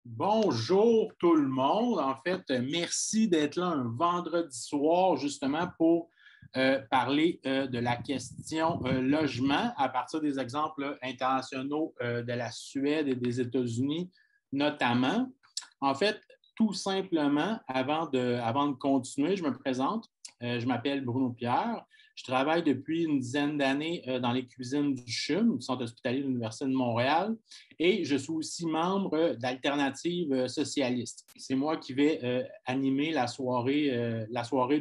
Bonjour tout le monde. En fait, merci d'être là un vendredi soir justement pour parler de la question logement à partir des exemples internationaux de la Suède et des États-Unis notamment. En fait, tout simplement, avant de continuer, je me présente. Je m'appelle Bruno Pierre. Je travaille depuis une dizaine d'années dans les cuisines du CHUM, du Centre hospitalier de l'Université de Montréal, et je suis aussi membre d'Alternative socialiste. C'est moi qui vais animer la soirée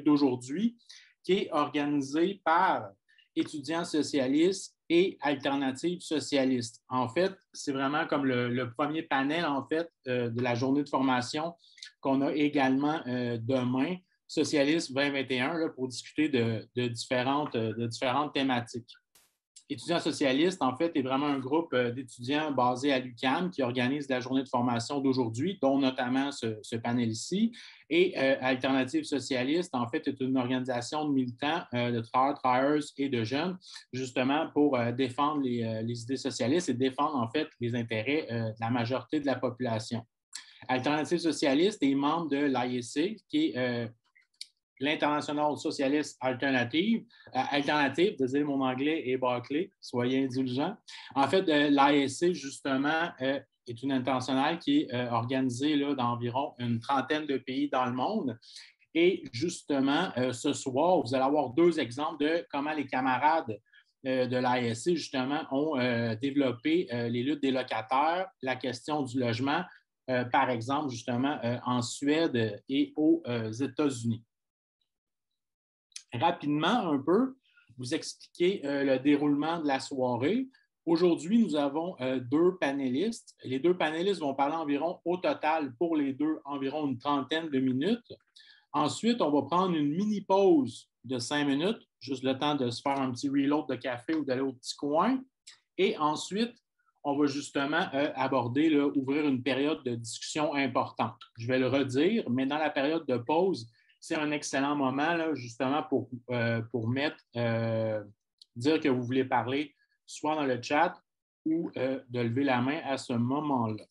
d'aujourd'hui, qui est organisée par étudiants socialistes et alternatives socialistes. En fait, c'est vraiment comme le premier panel en fait de la journée de formation qu'on a également demain, Socialiste 2021, là, pour discuter de différentes thématiques. Étudiants socialistes, en fait, est vraiment un groupe d'étudiants basé à l'UQAM qui organise la journée de formation d'aujourd'hui, dont notamment ce panel ici. Et Alternative socialiste, en fait, est une organisation de militants, de travailleurs et de jeunes, justement pour défendre les idées socialistes et défendre, en fait, les intérêts de la majorité de la population. Alternative socialiste est membre de l'IEC, qui est l'International Socialiste Alternative, désolé, mon anglais est bâclé, soyez indulgents. En fait, l'ASC, justement, est une internationale qui est organisée là, dans environ une trentaine de pays dans le monde. Et justement, ce soir, vous allez avoir deux exemples de comment les camarades de l'ASC, justement, ont développé les luttes des locataires, la question du logement, par exemple, justement, en Suède et aux États-Unis. Rapidement, un peu, vous expliquer le déroulement de la soirée. Aujourd'hui, nous avons deux panélistes. Les deux panélistes vont parler environ, au total, pour les deux, environ une trentaine de minutes. Ensuite, on va prendre une mini-pause de 5 minutes, juste le temps de se faire un petit reload de café ou d'aller au petit coin. Et ensuite, on va justement aborder, là, ouvrir une période de discussion importante. Je vais le redire, mais dans la période de pause, c'est un excellent moment, là, justement, pour dire que vous voulez parler, soit dans le chat ou de lever la main à ce moment-là.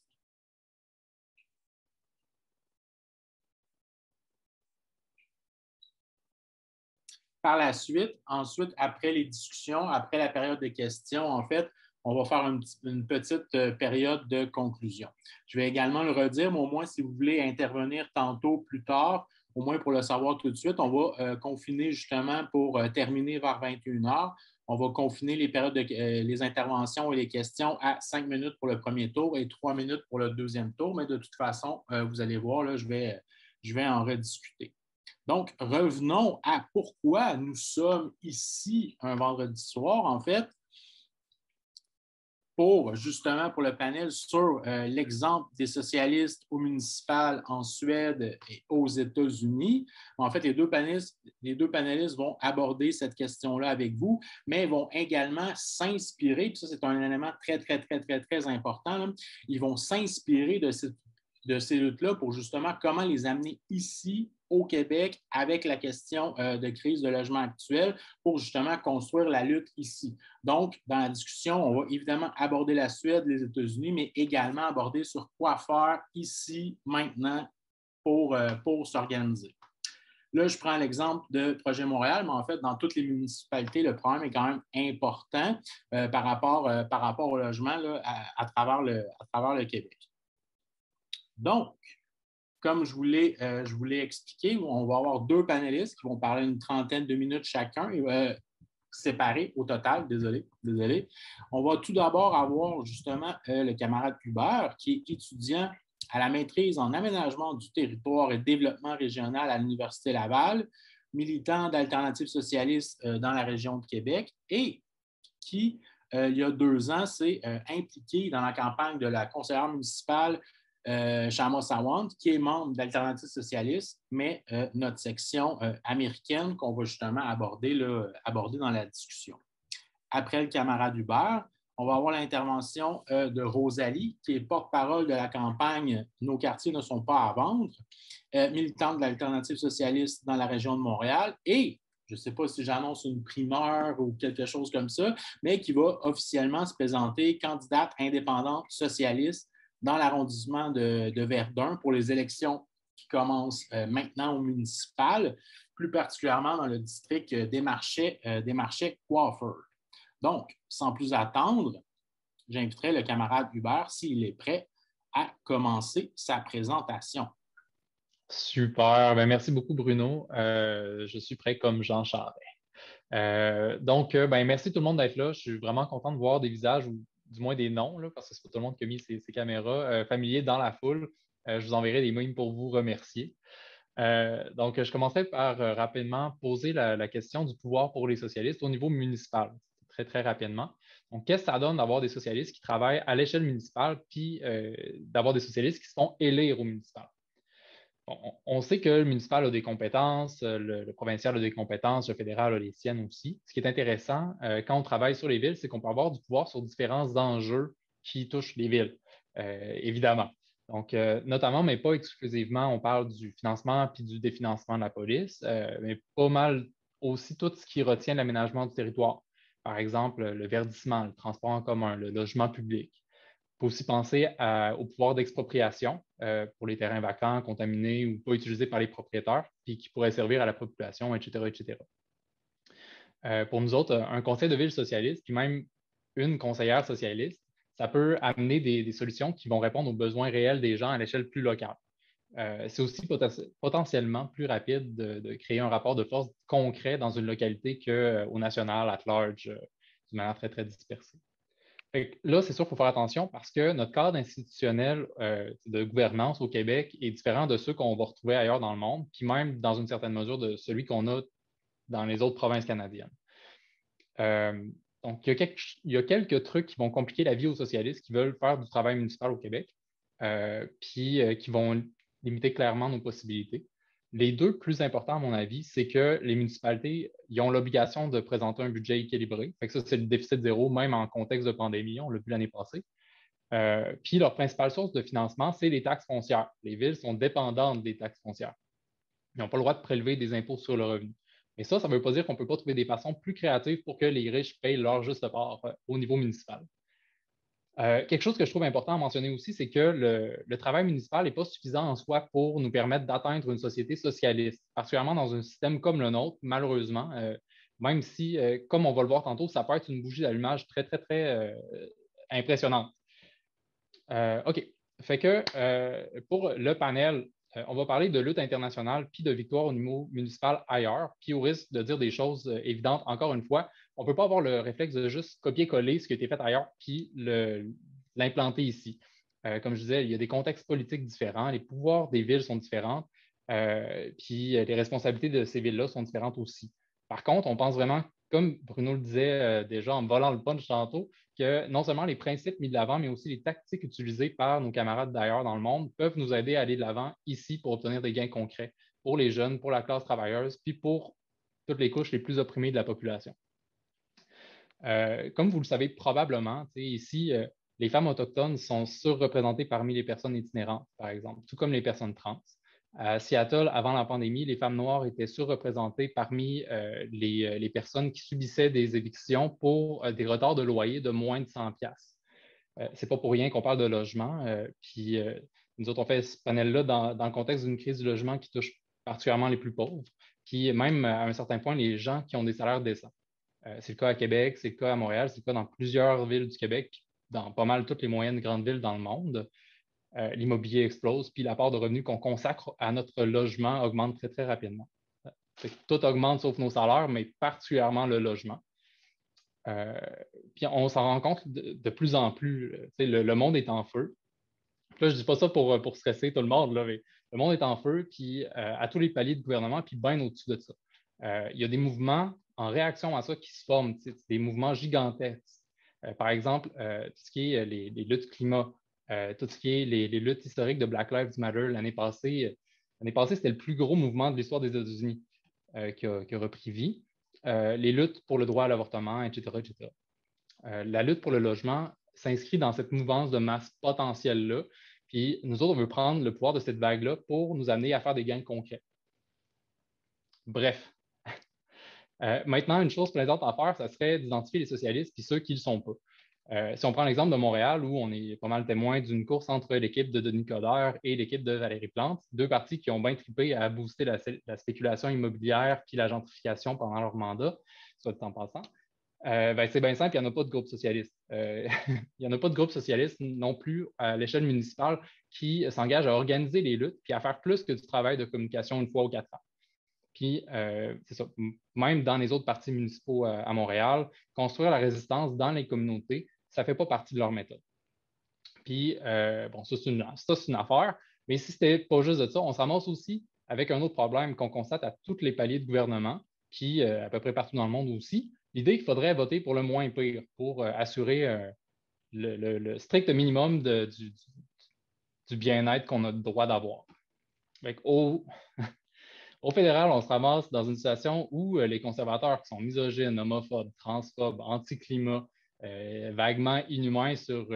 Par la suite, ensuite, après les discussions, après la période de questions, en fait, on va faire une petite période de conclusion. Je vais également le redire, mais au moins, si vous voulez intervenir tantôt, plus tard, au moins pour le savoir tout de suite, on va confiner justement pour terminer vers 21 h. On va confiner les périodes les interventions et les questions à 5 minutes pour le premier tour et 3 minutes pour le deuxième tour. Mais de toute façon, vous allez voir, là, je vais en rediscuter. Donc, revenons à pourquoi nous sommes ici un vendredi soir, en fait, justement pour le panel sur l'exemple des socialistes au municipal en Suède et aux États-Unis. En fait, les deux panélistes vont aborder cette question-là avec vous, mais vont également s'inspirer, puis ça, c'est un élément très, très, très, très, très important, là. Ils vont s'inspirer de ces luttes-là pour justement comment les amener ici au Québec avec la question de crise de logement actuelle pour justement construire la lutte ici. Donc, dans la discussion, on va évidemment aborder la Suède, les États-Unis, mais également aborder sur quoi faire ici, maintenant, pour s'organiser. Là, je prends l'exemple de Projet Montréal, mais en fait, dans toutes les municipalités, le problème est quand même important par rapport au logement là, à travers le Québec. Donc, comme je vous l'ai expliqué, on va avoir deux panélistes qui vont parler une trentaine de minutes chacun, séparés au total, désolé. On va tout d'abord avoir justement le camarade Hubert, qui est étudiant à la maîtrise en aménagement du territoire et développement régional à l'Université Laval, militant d'Alternative socialiste dans la région de Québec et qui, il y a 2 ans, s'est impliqué dans la campagne de la conseillère municipale Shama Sawant, qui est membre d'Alternative socialiste, mais notre section américaine qu'on va justement aborder dans la discussion. Après le camarade Hubert, on va avoir l'intervention de Rosalie, qui est porte-parole de la campagne Nos quartiers ne sont pas à vendre, militante de l'Alternative socialiste dans la région de Montréal et je ne sais pas si j'annonce une primeur ou quelque chose comme ça, mais qui va officiellement se présenter candidate indépendante socialiste dans l'arrondissement de Verdun pour les élections qui commencent maintenant au municipal, plus particulièrement dans le district des Marchais Coiffeurs. Donc, sans plus attendre, j'inviterai le camarade Hubert, s'il est prêt, à commencer sa présentation. Super. Ben, merci beaucoup, Bruno. Je suis prêt comme Jean Charest. Merci tout le monde d'être là. Je suis vraiment content de voir des visages ou du moins des noms, là, parce que c'est pas tout le monde qui a mis ses caméras familiers dans la foule. Je vous enverrai des mimes pour vous remercier. Je commencerai par rapidement poser la question du pouvoir pour les socialistes au niveau municipal, très, très rapidement. Donc, qu'est-ce que ça donne d'avoir des socialistes qui travaillent à l'échelle municipale puis d'avoir des socialistes qui se font élire au municipal? On sait que le municipal a des compétences, le provincial a des compétences, le fédéral a les siennes aussi. Ce qui est intéressant quand on travaille sur les villes, c'est qu'on peut avoir du pouvoir sur différents enjeux qui touchent les villes, évidemment. Donc, notamment, mais pas exclusivement, on parle du financement puis du définancement de la police, mais pas mal aussi tout ce qui retient l'aménagement du territoire. Par exemple, le verdissement, le transport en commun, le logement public. Il faut aussi penser au pouvoir d'expropriation pour les terrains vacants, contaminés ou pas utilisés par les propriétaires, puis qui pourraient servir à la population, etc., etc. Pour nous autres, un conseil de ville socialiste, puis même une conseillère socialiste, ça peut amener des solutions qui vont répondre aux besoins réels des gens à l'échelle plus locale. C'est aussi potentiellement plus rapide de créer un rapport de force concret dans une localité qu'au national, at large, d'une manière très, très dispersée. Là, c'est sûr qu'il faut faire attention parce que notre cadre institutionnel de gouvernance au Québec est différent de ceux qu'on va retrouver ailleurs dans le monde, puis même dans une certaine mesure de celui qu'on a dans les autres provinces canadiennes. Donc, il y a quelques trucs qui vont compliquer la vie aux socialistes qui veulent faire du travail municipal au Québec, puis qui vont limiter clairement nos possibilités. Les deux plus importants, à mon avis, c'est que les municipalités, ils ont l'obligation de présenter un budget équilibré. Fait que ça, c'est le déficit zéro, même en contexte de pandémie, on l'a vu l'année passée. Puis leur principale source de financement, c'est les taxes foncières. Les villes sont dépendantes des taxes foncières. Ils n'ont pas le droit de prélever des impôts sur le revenu. Mais ça ne veut pas dire qu'on ne peut pas trouver des façons plus créatives pour que les riches payent leur juste part au niveau municipal. Quelque chose que je trouve important à mentionner aussi, c'est que le travail municipal n'est pas suffisant en soi pour nous permettre d'atteindre une société socialiste, particulièrement dans un système comme le nôtre, malheureusement, même si, comme on va le voir tantôt, ça peut être une bougie d'allumage très, très, très impressionnante. OK. Fait que pour le panel, on va parler de lutte internationale puis de victoire au niveau municipal ailleurs, puis au risque de dire des choses évidentes, encore une fois, on ne peut pas avoir le réflexe de juste copier-coller ce qui a été fait ailleurs puis l'implanter ici. Comme je disais, il y a des contextes politiques différents, les pouvoirs des villes sont différents, puis les responsabilités de ces villes-là sont différentes aussi. Par contre, on pense vraiment, comme Bruno le disait déjà en volant le punch tantôt, que non seulement les principes mis de l'avant, mais aussi les tactiques utilisées par nos camarades d'ailleurs dans le monde peuvent nous aider à aller de l'avant ici pour obtenir des gains concrets pour les jeunes, pour la classe travailleuse, puis pour toutes les couches les plus opprimées de la population. Comme vous le savez probablement, ici, les femmes autochtones sont surreprésentées parmi les personnes itinérantes, par exemple, tout comme les personnes trans. À Seattle, avant la pandémie, les femmes noires étaient surreprésentées parmi les personnes qui subissaient des évictions pour des retards de loyer de moins de 100 pièces. C'est pas pour rien qu'on parle de logement. Puis nous autres, on fait ce panel-là dans le contexte d'une crise du logement qui touche particulièrement les plus pauvres, puis même à un certain point les gens qui ont des salaires décents. C'est le cas à Québec, c'est le cas à Montréal, c'est le cas dans plusieurs villes du Québec, dans pas mal toutes les moyennes grandes villes dans le monde. L'immobilier explose, puis la part de revenus qu'on consacre à notre logement augmente très, très rapidement. Tout augmente sauf nos salaires, mais particulièrement le logement. Puis on s'en rend compte de plus en plus. Le monde est en feu. Là, je ne dis pas ça pour stresser tout le monde, là, mais le monde est en feu, puis à tous les paliers de gouvernement, puis bien au-dessus de ça. Il y a des mouvements en réaction à ça qui se forment, des mouvements gigantesques. Par exemple, tout ce qui est les luttes climat, tout ce qui est les luttes historiques de Black Lives Matter l'année passée. L'année passée, c'était le plus gros mouvement de l'histoire des États-Unis qui a repris vie. Les luttes pour le droit à l'avortement, etc., etc. La lutte pour le logement s'inscrit dans cette mouvance de masse potentielle-là. Puis nous autres, on veut prendre le pouvoir de cette vague-là pour nous amener à faire des gains concrets. Bref. Maintenant, une chose plaisante à faire, ça serait d'identifier les socialistes puis ceux qui ne le sont pas. Si on prend l'exemple de Montréal, où on est pas mal témoin d'une course entre l'équipe de Denis Coderre et l'équipe de Valérie Plante, deux partis qui ont bien trippé à booster la spéculation immobilière puis la gentrification pendant leur mandat, soit dit en passant. C'est bien simple, il n'y en a pas de groupe socialiste. Il n'y en a pas de groupe socialiste non plus à l'échelle municipale qui s'engage à organiser les luttes puis à faire plus que du travail de communication une fois aux 4 ans. Puis, c'est ça, même dans les autres partis municipaux à Montréal, construire la résistance dans les communautés, ça ne fait pas partie de leur méthode. Puis, bon, ça, c'est une affaire. Mais si ce n'était pas juste de ça, on s'amasse aussi avec un autre problème qu'on constate à tous les paliers de gouvernement, puis à peu près partout dans le monde aussi, l'idée qu'il faudrait voter pour le moins pire, pour assurer le strict minimum du bien-être qu'on a le droit d'avoir. Au fédéral, on se ramasse dans une situation où les conservateurs qui sont misogynes, homophobes, transphobes, anti-climat, vaguement inhumains sur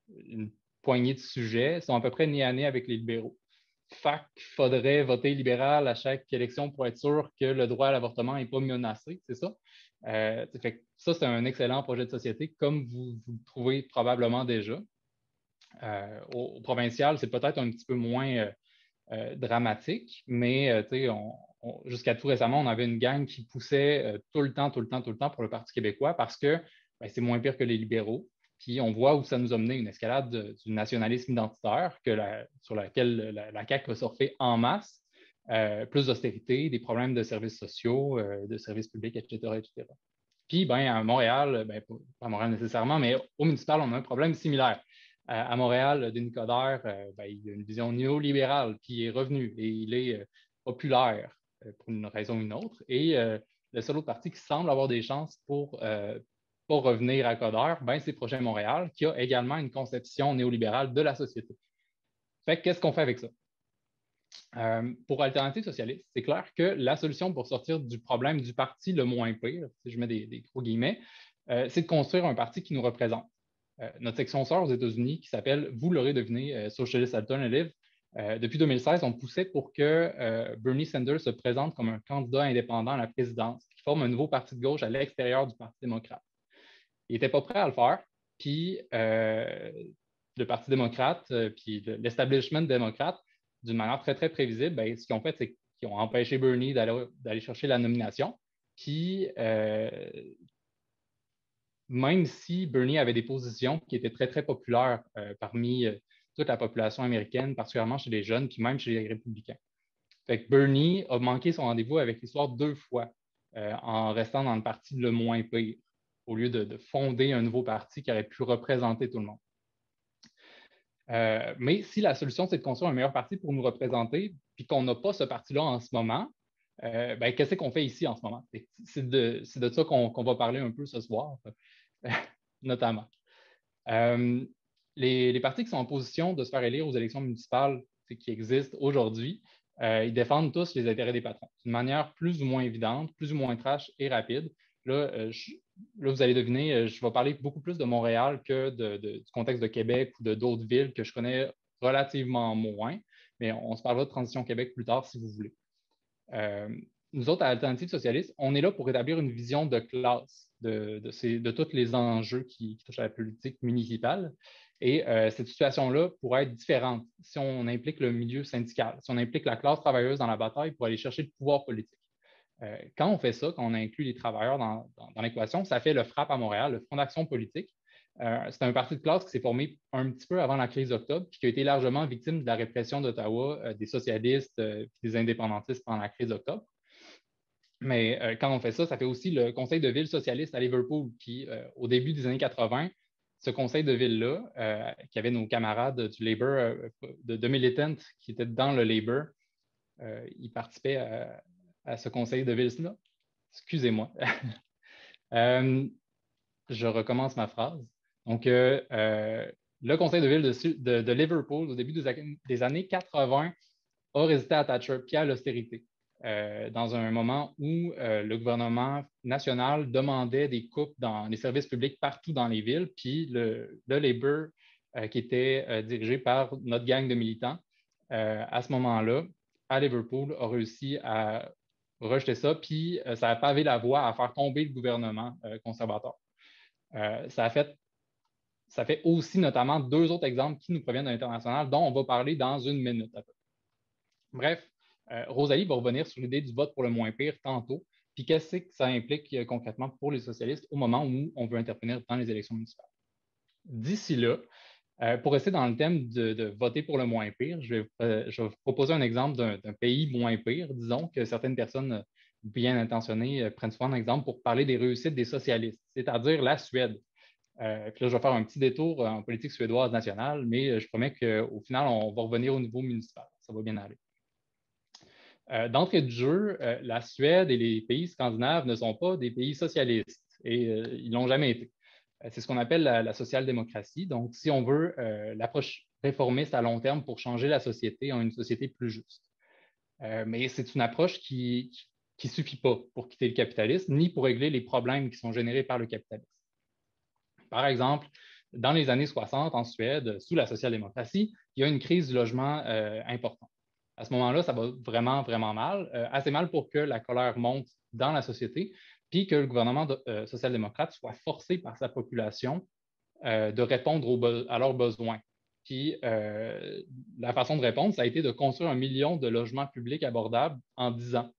une poignée de sujets, sont à peu près nez à nez avec les libéraux. Fait qu'il faudrait voter libéral à chaque élection pour être sûr que le droit à l'avortement n'est pas menacé, c'est ça? Ça, c'est un excellent projet de société, comme vous le trouvez probablement déjà. Au provincial, c'est peut-être un petit peu moins dramatique, mais jusqu'à tout récemment, on avait une gang qui poussait tout le temps pour le Parti québécois parce que c'est moins pire que les libéraux. Puis on voit où ça nous a mené, une escalade du nationalisme identitaire sur laquelle la CAQ va surfer en masse. Plus d'austérité, des problèmes de services sociaux, de services publics, etc., etc. Puis, à Montréal, pas à Montréal nécessairement, mais au municipal, on a un problème similaire. À Montréal, Denis Coderre, il a une vision néolibérale, puis il est revenu et il est populaire pour une raison ou une autre. Et le seul autre parti qui semble avoir des chances pour revenir à Coderre, c'est Projet Montréal, qui a également une conception néolibérale de la société. Fait que qu'est-ce qu'on fait avec ça? Pour Alternative socialiste, c'est clair que la solution pour sortir du problème du parti le moins pire, si je mets des gros guillemets, c'est de construire un parti qui nous représente. Notre section sœur aux États-Unis, qui s'appelle, vous l'aurez deviné, Socialist Alternative, depuis 2016, on poussait pour que Bernie Sanders se présente comme un candidat indépendant à la présidence, qui forme un nouveau parti de gauche à l'extérieur du Parti démocrate. Il n'était pas prêt à le faire, puis le Parti démocrate, puis l'establishment démocrate, d'une manière très, très prévisible, ce qu'ils ont fait, c'est qu'ils ont empêché Bernie d'aller chercher la nomination. Puis, même si Bernie avait des positions qui étaient très, très populaires parmi toute la population américaine, particulièrement chez les jeunes, puis même chez les républicains. Fait que Bernie a manqué son rendez-vous avec l'histoire 2 fois en restant dans le parti le moins pire, au lieu de fonder un nouveau parti qui aurait pu représenter tout le monde. Mais si la solution, c'est de construire un meilleur parti pour nous représenter, puis qu'on n'a pas ce parti-là en ce moment, qu'est-ce qu'on fait ici en ce moment? C'est de ça qu'on va parler un peu ce soir, notamment. Les partis qui sont en position de se faire élire aux élections municipales qui existent aujourd'hui, ils défendent tous les intérêts des patrons d'une manière plus ou moins évidente, plus ou moins trash et rapide. Là, vous allez deviner, je vais parler beaucoup plus de Montréal que du contexte de Québec ou d'autres villes que je connais relativement moins, mais on se parlera de Transition Québec plus tard si vous voulez. Nous autres, à Alternative socialiste, on est là pour établir une vision de classe de tous les enjeux qui touchent à la politique municipale. Et cette situation-là pourrait être différente si on implique le milieu syndical, si on implique la classe travailleuse dans la bataille pour aller chercher le pouvoir politique. Quand on fait ça, quand on inclut les travailleurs dans l'équation, ça fait le FRAPP à Montréal, le Front d'action politique. C'est un parti de classe qui s'est formé un petit peu avant la crise d'octobre, puis qui a été largement victime de la répression d'Ottawa, des socialistes et des indépendantistes pendant la crise d'octobre. Mais quand on fait ça, ça fait aussi le conseil de ville socialiste à Liverpool, qui, au début des années 80, ce conseil de ville-là, qui avait nos camarades du Labour, de militants qui étaient dans le Labour, ils participaient à ce conseil de ville-là. Excusez-moi. Je recommence ma phrase. Donc, le conseil de ville de Liverpool, au début des années 80, a résisté à Thatcher puis à l'austérité. Dans un moment où le gouvernement national demandait des coupes dans les services publics partout dans les villes, puis le Labour, qui était dirigé par notre gang de militants, à ce moment-là, à Liverpool, a réussi à rejeter ça, puis ça a pavé la voie à faire tomber le gouvernement conservateur. Ça a fait ça fait aussi notamment 2 autres exemples qui nous proviennent de l'international, dont on va parler dans une minute. Bref, Rosalie va revenir sur l'idée du vote pour le moins pire tantôt, puis qu'est-ce que ça implique concrètement pour les socialistes au moment où on veut intervenir dans les élections municipales. D'ici là, pour rester dans le thème de voter pour le moins pire, je vais vous proposer un exemple d'un pays moins pire, disons, que certaines personnes bien intentionnées prennent souvent un exemple pour parler des réussites des socialistes, c'est-à-dire la Suède. Puis là, je vais faire un petit détour en politique suédoise nationale, mais je promets qu'au final, on va revenir au niveau municipal. Ça va bien aller. D'entrée de jeu, la Suède et les pays scandinaves ne sont pas des pays socialistes et ils ne l'ont jamais été. C'est ce qu'on appelle la social-démocratie. Donc, si on veut l'approche réformiste à long terme pour changer la société en une société plus juste. Mais c'est une approche qui ne suffit pas pour quitter le capitalisme, ni pour régler les problèmes qui sont générés par le capitalisme. Par exemple, dans les années 60, en Suède, sous la social-démocratie, il y a une crise du logement importante. À ce moment-là, ça va vraiment, vraiment mal, assez mal pour que la colère monte dans la société, puis que le gouvernement social-démocrate soit forcé par sa population de répondre à leurs besoins. Puis la façon de répondre, ça a été de construire 1 million de logements publics abordables en 10 ans.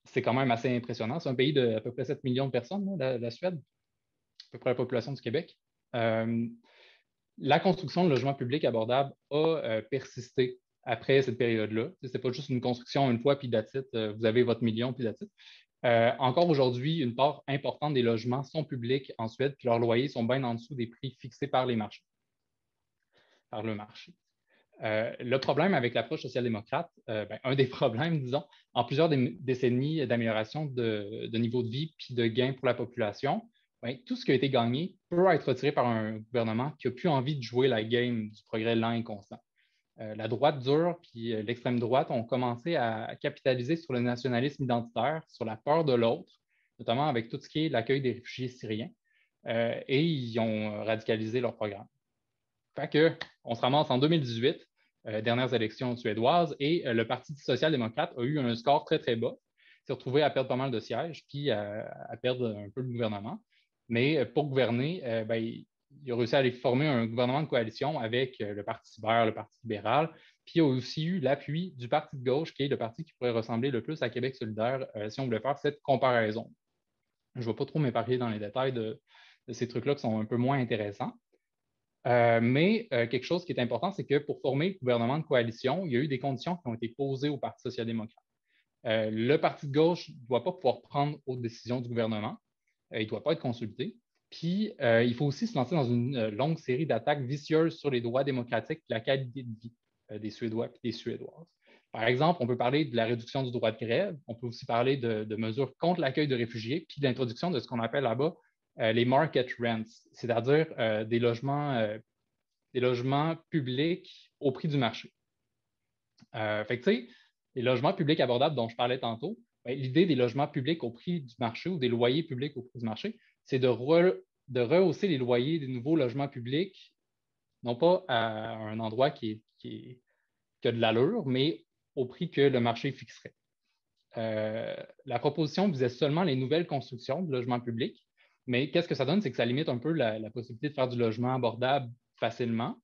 C'est quand même assez impressionnant. C'est un pays d'à peu près 7 millions de personnes, la Suède, à peu près la population du Québec. La construction de logements publics abordables a persisté après cette période-là. Ce n'est pas juste une construction une fois, puis that's it, vous avez votre million, puis that's it. Encore aujourd'hui, une part importante des logements sont publics en Suède, puis leurs loyers sont bien en dessous des prix fixés par le marché. Le problème avec l'approche social-démocrate, un des problèmes, disons, en plusieurs décennies d'amélioration de niveau de vie puis de gains pour la population, tout ce qui a été gagné peut être retiré par un gouvernement qui n'a plus envie de jouer la game du progrès lent et constant. La droite dure puis l'extrême droite ont commencé à capitaliser sur le nationalisme identitaire, sur la peur de l'autre, notamment avec tout ce qui est l'accueil des réfugiés syriens, et ils ont radicalisé leur programme. Fait que, on se ramasse en 2018, dernières élections suédoises, et le Parti social-démocrate a eu un score très, très bas. Il s'est retrouvé à perdre pas mal de sièges, puis à perdre un peu le gouvernement. Mais pour gouverner, il a réussi à aller former un gouvernement de coalition avec le Parti vert, le Parti libéral, puis il a aussi eu l'appui du Parti de gauche, qui est le parti qui pourrait ressembler le plus à Québec solidaire si on voulait faire cette comparaison. Je ne vais pas trop m'épargner dans les détails de ces trucs-là qui sont un peu moins intéressants. Mais quelque chose qui est important, c'est que pour former le gouvernement de coalition, il y a eu des conditions qui ont été posées au Parti social-démocrate. Le Parti de gauche ne doit pas pouvoir prendre aux décisions du gouvernement. Il ne doit pas être consulté. Puis, il faut aussi se lancer dans une longue série d'attaques vicieuses sur les droits démocratiques et la qualité de vie des Suédois et des Suédoises. Par exemple, on peut parler de la réduction du droit de grève. On peut aussi parler de mesures contre l'accueil de réfugiés, puis de l'introduction de ce qu'on appelle là-bas les market rents, c'est-à-dire des logements publics au prix du marché. Fait que, tu sais, les logements publics abordables dont je parlais tantôt, l'idée des logements publics au prix du marché ou des loyers publics au prix du marché, c'est de rehausser les loyers des nouveaux logements publics, non pas à un endroit qui a de l'allure, mais au prix que le marché fixerait. La proposition visait seulement les nouvelles constructions de logements publics, mais qu'est-ce que ça donne? C'est que ça limite un peu la possibilité de faire du logement abordable facilement.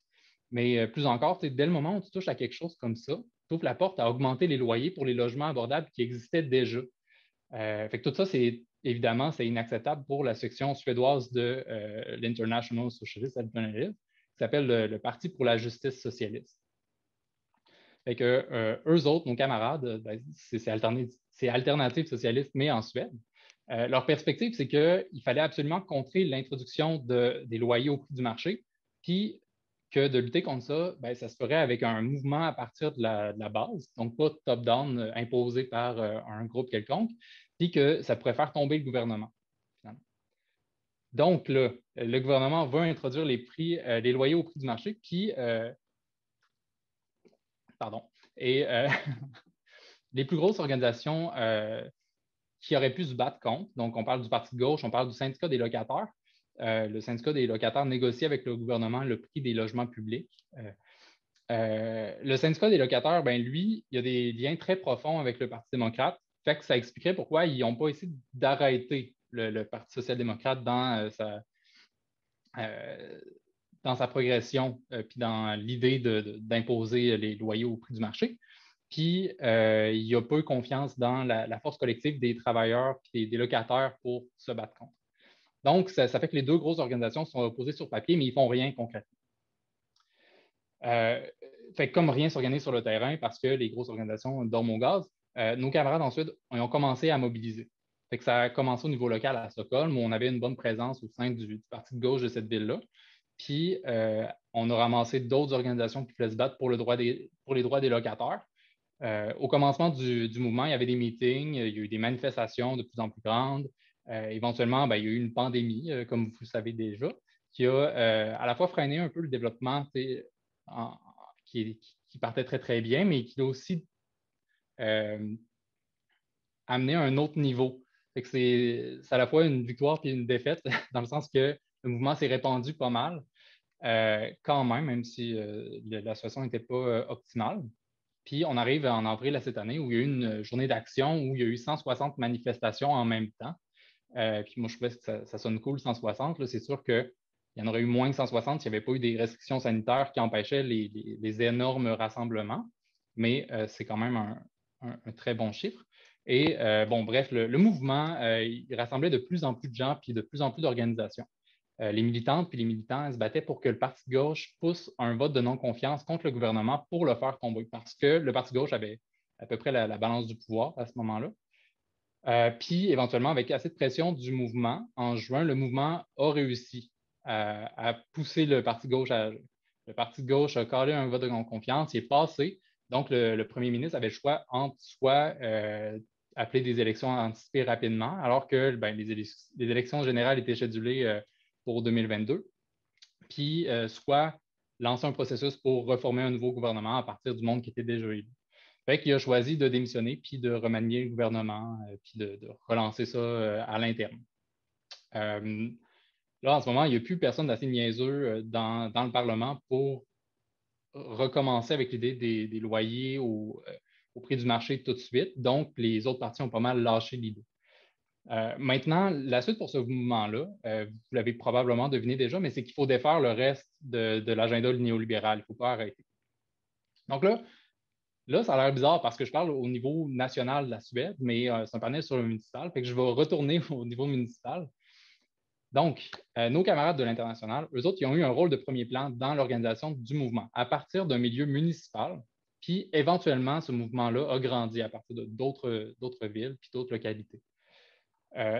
Mais plus encore, dès le moment où tu touches à quelque chose comme ça, tu ouvres la porte à augmenter les loyers pour les logements abordables qui existaient déjà. Fait que tout ça, évidemment, c'est inacceptable pour la section suédoise de l'International Socialist Alternative, qui s'appelle le Parti pour la justice socialiste. Fait que eux autres, nos camarades, c'est Alternative socialiste, mais en Suède. Leur perspective, c'est qu'il fallait absolument contrer l'introduction des loyers au prix du marché, puis que de lutter contre ça, ça se ferait avec un mouvement à partir de la base, donc pas top-down imposé par un groupe quelconque, puis que ça pourrait faire tomber le gouvernement, finalement. Donc, là, le gouvernement va introduire les loyers au prix du marché, puis et les plus grosses organisations qui auraient pu se battre contre, donc on parle du Parti de gauche, on parle du syndicat des locataires. Le syndicat des locataires négocie avec le gouvernement le prix des logements publics. Le syndicat des locataires, lui, il y a des liens très profonds avec le Parti démocrate. Fait que ça expliquerait pourquoi ils n'ont pas essayé d'arrêter le Parti social-démocrate dans dans sa progression, puis dans l'idée d'imposer les loyers au prix du marché. Puis, il y a peu confiance dans la force collective des travailleurs et des locataires pour se battre contre. Donc, ça fait que les deux grosses organisations sont opposées sur papier, mais ils ne font rien concrètement. Fait que comme rien s'organise sur le terrain parce que les grosses organisations dorment au gaz, nos camarades ensuite ont commencé à mobiliser. Fait que ça a commencé au niveau local à Stockholm, où on avait une bonne présence au sein du parti de gauche de cette ville-là. Puis, on a ramassé d'autres organisations qui voulaient se battre pour les droits des locataires. Au commencement du mouvement, il y avait des meetings, il y a eu des manifestations de plus en plus grandes. Éventuellement, il y a eu une pandémie, comme vous le savez déjà, qui a à la fois freiné un peu le développement qui partait très, très bien, mais qui a aussi amené à un autre niveau. C'est à la fois une victoire et une défaite, dans le sens que le mouvement s'est répandu pas mal, quand même si la situation n'était pas optimale. Puis on arrive en avril à cette année où il y a eu une journée d'action où il y a eu 160 manifestations en même temps. Puis moi, je trouvais que ça sonne cool, 160. C'est sûr qu'il y en aurait eu moins que 160 s'il n'y avait pas eu des restrictions sanitaires qui empêchaient les énormes rassemblements. Mais c'est quand même un très bon chiffre. Et bon, bref, le mouvement, il rassemblait de plus en plus de gens puis de plus en plus d'organisations. Les militantes puis les militants se battaient pour que le Parti de gauche pousse un vote de non-confiance contre le gouvernement pour le faire tomber, parce que le Parti de gauche avait à peu près la balance du pouvoir à ce moment-là. Puis, éventuellement, avec assez de pression du mouvement, en juin, le mouvement a réussi à pousser le Parti de gauche. Le Parti de gauche a calé un vote de non-confiance, il est passé. Donc, le premier ministre avait le choix entre soit appeler des élections anticipées rapidement, alors que les élections générales étaient schedulées pour 2022, puis soit lancer un processus pour reformer un nouveau gouvernement à partir du monde qui était déjà élu. Fait qu'il a choisi de démissionner, puis de remanier le gouvernement, puis de relancer ça à l'interne. Là, en ce moment, il n'y a plus personne d'assez niaiseux dans le Parlement pour recommencer avec l'idée des loyers au prix du marché tout de suite. Donc, les autres partis ont pas mal lâché l'idée. Maintenant, la suite pour ce mouvement-là, vous l'avez probablement deviné déjà, mais c'est qu'il faut défaire le reste de l'agenda néolibéral. Il ne faut pas arrêter. Donc là, ça a l'air bizarre parce que je parle au niveau national de la Suède, mais c'est un panel sur le municipal, fait que je vais retourner au niveau municipal. Donc, nos camarades de l'international, eux autres, ils ont eu un rôle de premier plan dans l'organisation du mouvement à partir d'un milieu municipal, puis éventuellement, ce mouvement-là a grandi à partir d'autres villes puis d'autres localités.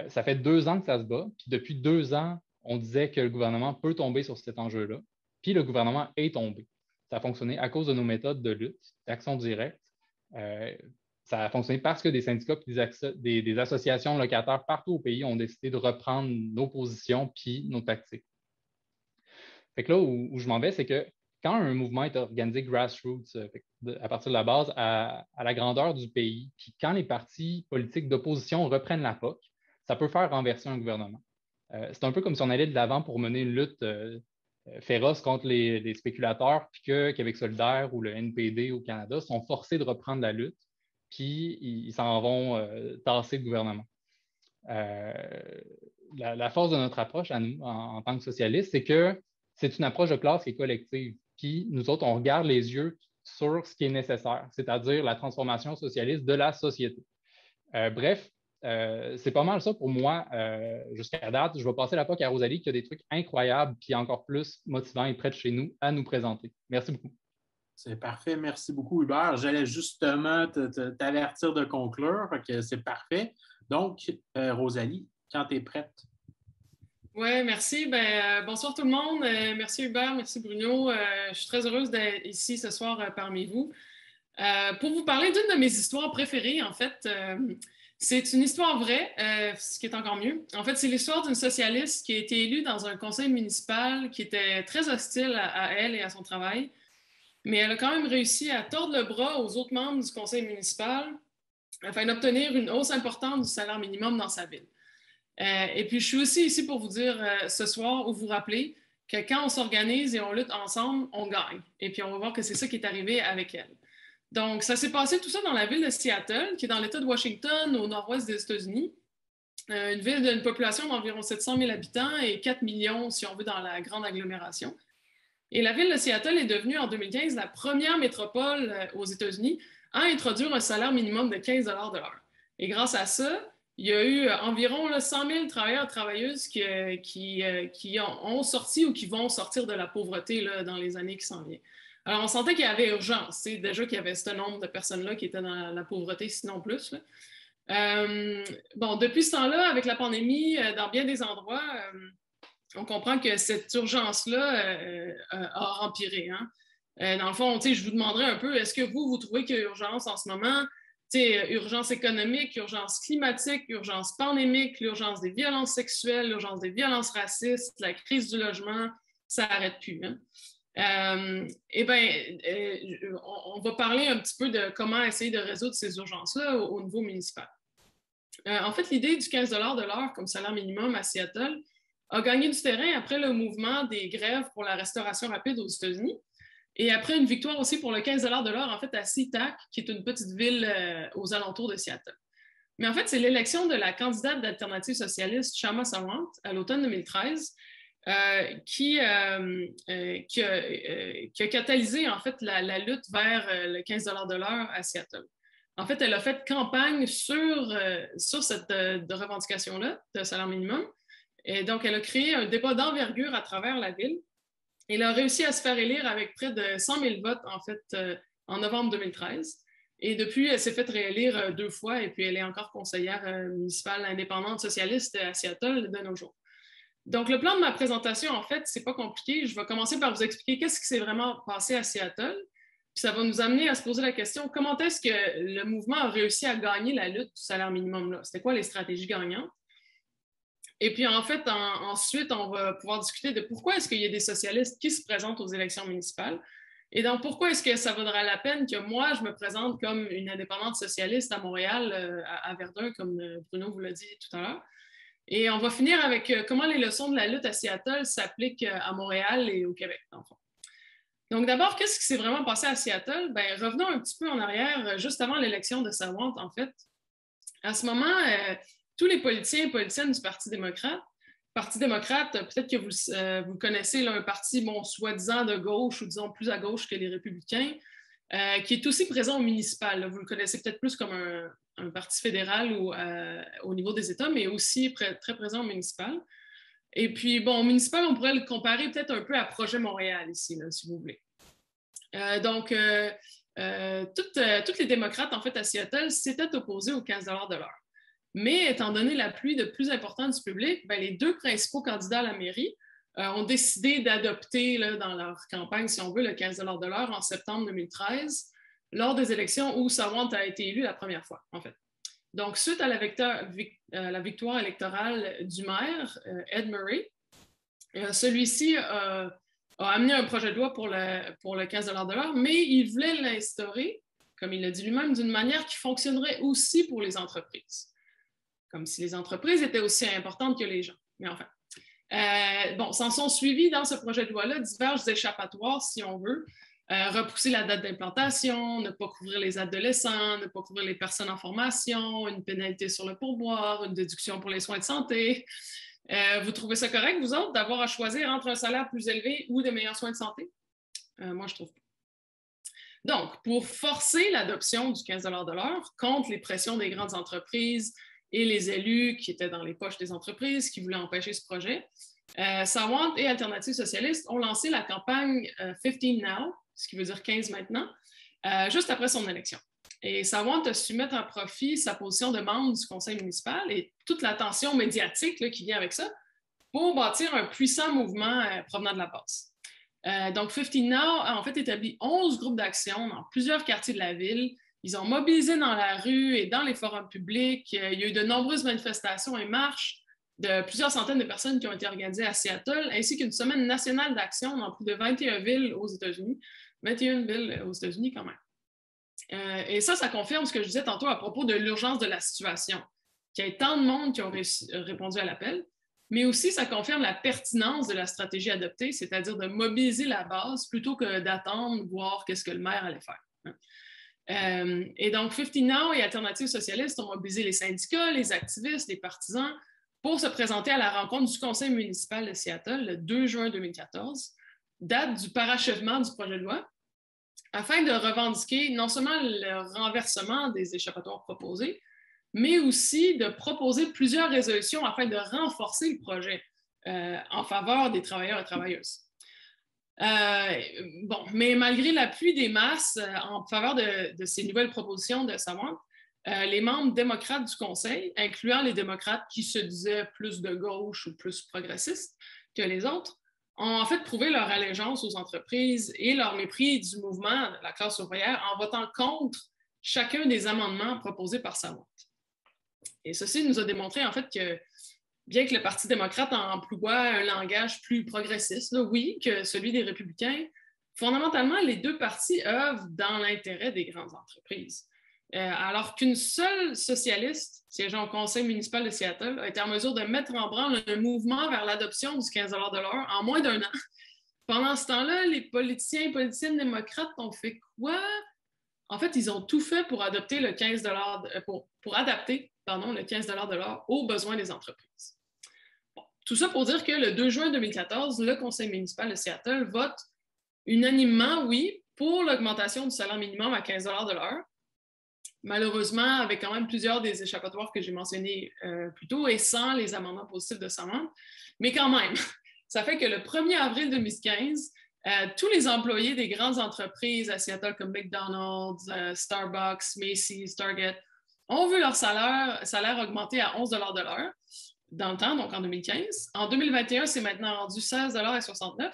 Ça fait 2 ans que ça se bat, puis depuis 2 ans, on disait que le gouvernement peut tomber sur cet enjeu-là, puis le gouvernement est tombé. Ça a fonctionné à cause de nos méthodes de lutte, d'action directe. Ça a fonctionné parce que des syndicats et des associations locataires partout au pays ont décidé de reprendre nos positions puis nos tactiques. Fait que là où je m'en vais, c'est que quand un mouvement est organisé grassroots, à partir de la base, à la grandeur du pays, puis quand les partis politiques d'opposition reprennent la POC, ça peut faire renverser un gouvernement. C'est un peu comme si on allait de l'avant pour mener une lutte féroce contre les spéculateurs, puis que Québec solidaire ou le NPD au Canada sont forcés de reprendre la lutte, puis ils s'en vont tasser le gouvernement. La force de notre approche à nous, en tant que socialistes, c'est que c'est une approche de classe qui est collective. Puis nous autres, on regarde les yeux sur ce qui est nécessaire, c'est-à-dire la transformation socialiste de la société. Bref, c'est pas mal ça pour moi jusqu'à date. Je vais passer la POC à Rosalie qui a des trucs incroyables puis encore plus motivants et près de chez nous à nous présenter. Merci beaucoup. C'est parfait. Merci beaucoup, Hubert. J'allais justement t'avertir de conclure, que c'est parfait. Donc, Rosalie, quand tu es prête. Oui, merci. Bonsoir tout le monde. Merci Hubert, merci Bruno. Je suis très heureuse d'être ici ce soir parmi vous. Pour vous parler d'une de mes histoires préférées, en fait, c'est une histoire vraie, ce qui est encore mieux. En fait, c'est l'histoire d'une socialiste qui a été élue dans un conseil municipal qui était très hostile à elle et à son travail, mais elle a quand même réussi à tordre le bras aux autres membres du conseil municipal afin d'obtenir une hausse importante du salaire minimum dans sa ville. Et puis, je suis aussi ici pour vous dire ce soir ou vous rappeler que quand on s'organise et on lutte ensemble, on gagne. Et puis, on va voir que c'est ça qui est arrivé avec elle. Donc, ça s'est passé tout ça dans la ville de Seattle, qui est dans l'État de Washington, au nord-ouest des États-Unis. Une ville d'une population d'environ 700 000 habitants et 4 millions, si on veut, dans la grande agglomération. Et la ville de Seattle est devenue, en 2015, la première métropole aux États-Unis à introduire un salaire minimum de 15 $ de l'heure. Et grâce à ça, il y a eu environ 100 000 travailleurs et travailleuses qui ont sorti ou qui vont sortir de la pauvreté là, dans les années qui s'en viennent. Alors, on sentait qu'il y avait urgence. C'est déjà qu'il y avait ce nombre de personnes-là qui étaient dans la pauvreté, sinon plus. Là. Bon, depuis ce temps-là, avec la pandémie, dans bien des endroits, on comprend que cette urgence-là a empiré. Hein? Dans le fond, je vous demanderais un peu, est-ce que vous trouvez qu'il y a urgence en ce moment? Urgence économique, urgence climatique, urgence pandémique, l'urgence des violences sexuelles, l'urgence des violences racistes, la crise du logement, ça n'arrête plus. Hein? On va parler un petit peu de comment essayer de résoudre ces urgences-là au niveau municipal. En fait, l'idée du 15 $ de l'heure comme salaire minimum à Seattle a gagné du terrain après le mouvement des grèves pour la restauration rapide aux États-Unis et après une victoire aussi pour le 15 $ de l'heure en fait, à SeaTac, qui est une petite ville aux alentours de Seattle. Mais en fait, c'est l'élection de la candidate d'Alternative socialiste, Kshama Sawant, à l'automne 2013, qui a catalysé en fait, la lutte vers le 15 $ de l'heure à Seattle. En fait, elle a fait campagne sur cette revendication-là de salaire minimum. Et donc, elle a créé un débat d'envergure à travers la ville. Elle a réussi à se faire élire avec près de 100 000 votes, en fait, en novembre 2013. Et depuis, elle s'est fait réélire 2 fois et puis elle est encore conseillère municipale indépendante socialiste à Seattle de nos jours. Donc, le plan de ma présentation, en fait, c'est pas compliqué. Je vais commencer par vous expliquer qu'est-ce qui s'est vraiment passé à Seattle. Puis ça va nous amener à se poser la question, comment est-ce que le mouvement a réussi à gagner la lutte du salaire minimum-là? C'était quoi les stratégies gagnantes? Et puis, en fait, ensuite, on va pouvoir discuter de pourquoi est-ce qu'il y a des socialistes qui se présentent aux élections municipales et donc pourquoi est-ce que ça vaudra la peine que moi, je me présente comme une indépendante socialiste à Montréal, à Verdun, comme Bruno vous l'a dit tout à l'heure. Et on va finir avec comment les leçons de la lutte à Seattle s'appliquent à Montréal et au Québec, dans le fond. Donc d'abord, qu'est-ce qui s'est vraiment passé à Seattle? Bien, revenons un petit peu en arrière, juste avant l'élection de Sawant, en fait. À ce moment, tous les politiciens et politiciennes du Parti démocrate, peut-être que vous connaissez, là, un parti, bon, soi-disant de gauche ou disons plus à gauche que les Républicains, qui est aussi présent au municipal. Là. Vous le connaissez peut-être plus comme un parti fédéral ou au niveau des États, mais aussi très présent au municipal. Et puis, bon, au municipal, on pourrait le comparer peut-être un peu à Projet Montréal ici, là, si vous voulez. Toutes les démocrates, en fait, à Seattle, s'étaient opposés au 15 $ de l'heure. Mais étant donné l'appui de plus important du public, bien, les 2 principaux candidats à la mairie ont décidé d'adopter dans leur campagne, si on veut, le 15 $ de l'heure en septembre 2013, lors des élections où Sawant a été élu la première fois, en fait. Donc, suite à la victoire électorale du maire, Ed Murray, celui-ci a amené un projet de loi pour le 15 $ de l'heure, mais il voulait l'instaurer, comme il l'a dit lui-même, d'une manière qui fonctionnerait aussi pour les entreprises. Comme si les entreprises étaient aussi importantes que les gens. Mais enfin. S'en sont suivis dans ce projet de loi-là diverses échappatoires, si on veut. Repousser la date d'implantation, ne pas couvrir les adolescents, ne pas couvrir les personnes en formation, une pénalité sur le pourboire, une déduction pour les soins de santé. Vous trouvez ça correct, vous autres, d'avoir à choisir entre un salaire plus élevé ou de meilleurs soins de santé? Moi, je trouve pas. Donc, pour forcer l'adoption du 15 $ de l'heure contre les pressions des grandes entreprises et les élus qui étaient dans les poches des entreprises, qui voulaient empêcher ce projet, Sawant et Alternative socialiste ont lancé la campagne 15 Now, ce qui veut dire 15 maintenant, juste après son élection. Et Sawant a su mettre à profit sa position de membre du conseil municipal et toute l'attention médiatique là, qui vient avec ça pour bâtir un puissant mouvement provenant de la base. Donc, 15 Now a en fait établi 11 groupes d'action dans plusieurs quartiers de la ville. Ils ont mobilisé dans la rue et dans les forums publics. Il y a eu de nombreuses manifestations et marches de plusieurs centaines de personnes qui ont été organisées à Seattle, ainsi qu'une semaine nationale d'action dans plus de 21 villes aux États-Unis. 21 villes aux États-Unis quand même. Et ça confirme ce que je disais tantôt à propos de l'urgence de la situation, qu'il y ait tant de monde qui ont répondu à l'appel, mais aussi ça confirme la pertinence de la stratégie adoptée, c'est-à-dire de mobiliser la base plutôt que d'attendre, voir qu'est-ce que le maire allait faire. Et donc, 50 Now et Alternatives socialistes ont mobilisé les syndicats, les activistes, les partisans pour se présenter à la rencontre du conseil municipal de Seattle le 2 juin 2014, date du parachèvement du projet de loi, afin de revendiquer non seulement le renversement des échappatoires proposés, mais aussi de proposer plusieurs résolutions afin de renforcer le projet en faveur des travailleurs et travailleuses. Mais malgré l'appui des masses en faveur de ces nouvelles propositions de Savant, les membres démocrates du Conseil, incluant les démocrates qui se disaient plus de gauche ou plus progressistes que les autres, ont en fait prouvé leur allégeance aux entreprises et leur mépris du mouvement de la classe ouvrière en votant contre chacun des amendements proposés par Savant. Et ceci nous a démontré en fait que bien que le Parti démocrate emploie un langage plus progressiste, là, oui, que celui des républicains, fondamentalement, les deux partis œuvrent dans l'intérêt des grandes entreprises. Alors qu'une seule socialiste siégeant au conseil municipal de Seattle a été en mesure de mettre en branle un mouvement vers l'adoption du 15 de l'heure en moins d'1 an. Pendant ce temps-là, les politiciens et politiciennes démocrates ont fait quoi? En fait, ils ont tout fait pour adopter le 15 pour adapter le 15 de l'heure aux besoins des entreprises. Bon, tout ça pour dire que le 2 juin 2014, le conseil municipal de Seattle vote unanimement, oui, pour l'augmentation du salaire minimum à 15 de l'heure. Malheureusement, avec quand même plusieurs des échappatoires que j'ai mentionnés plus tôt et sans les amendements positifs de Savant. Mais quand même, ça fait que le 1er avril 2015, tous les employés des grandes entreprises à Seattle comme McDonald's, Starbucks, Macy's, Target ont vu leur salaire augmenter à 11 de l'heure dans le temps, donc en 2015. En 2021, c'est maintenant rendu 16,69 $.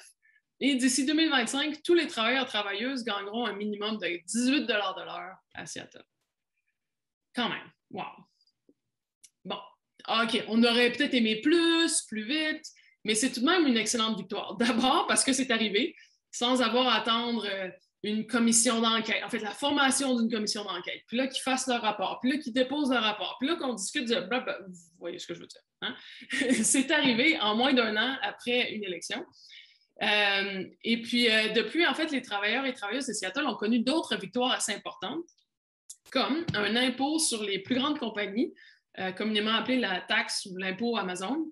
Et d'ici 2025, tous les travailleurs et travailleuses gagneront un minimum de 18 de l'heure à Seattle. Quand même, wow. Bon, OK, on aurait peut-être aimé plus vite, mais c'est tout de même une excellente victoire. D'abord parce que c'est arrivé sans avoir à attendre une commission d'enquête, en fait, la formation d'une commission d'enquête, puis là, qu'ils fassent leur rapport, puis là, qu'ils déposent leur rapport, puis là, qu'on discute de blablabla. Vous voyez ce que je veux dire. Hein? C'est arrivé en moins d'1 an après une élection. Et puis, depuis, en fait, les travailleurs et travailleuses de Seattle ont connu d'autres victoires assez importantes, comme un impôt sur les plus grandes compagnies, communément appelé la taxe ou l'impôt Amazon,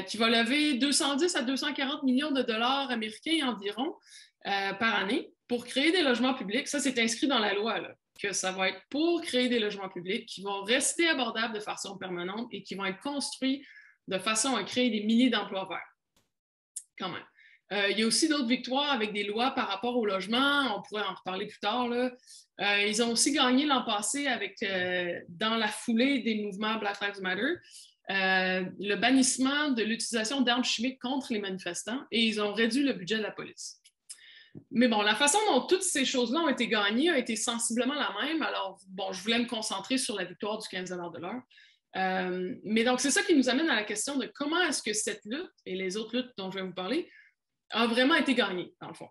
qui va lever 210 à 240 millions de dollars américains environ par année pour créer des logements publics. Ça, c'est inscrit dans la loi, là, que ça va être pour créer des logements publics qui vont rester abordables de façon permanente et qui vont être construits de façon à créer des milliers d'emplois verts. Quand même. Il y a aussi d'autres victoires avec des lois par rapport au logement. On pourrait en reparler plus tard, là. Ils ont aussi gagné l'an passé avec, dans la foulée des mouvements Black Lives Matter, le bannissement de l'utilisation d'armes chimiques contre les manifestants et ils ont réduit le budget de la police. Mais bon, la façon dont toutes ces choses-là ont été gagnées a été sensiblement la même. Alors, bon, je voulais me concentrer sur la victoire du 15 de l'heure. Mais donc, c'est ça qui nous amène à la question de comment est-ce que cette lutte et les autres luttes dont je vais vous parler a vraiment été gagnée, dans le fond.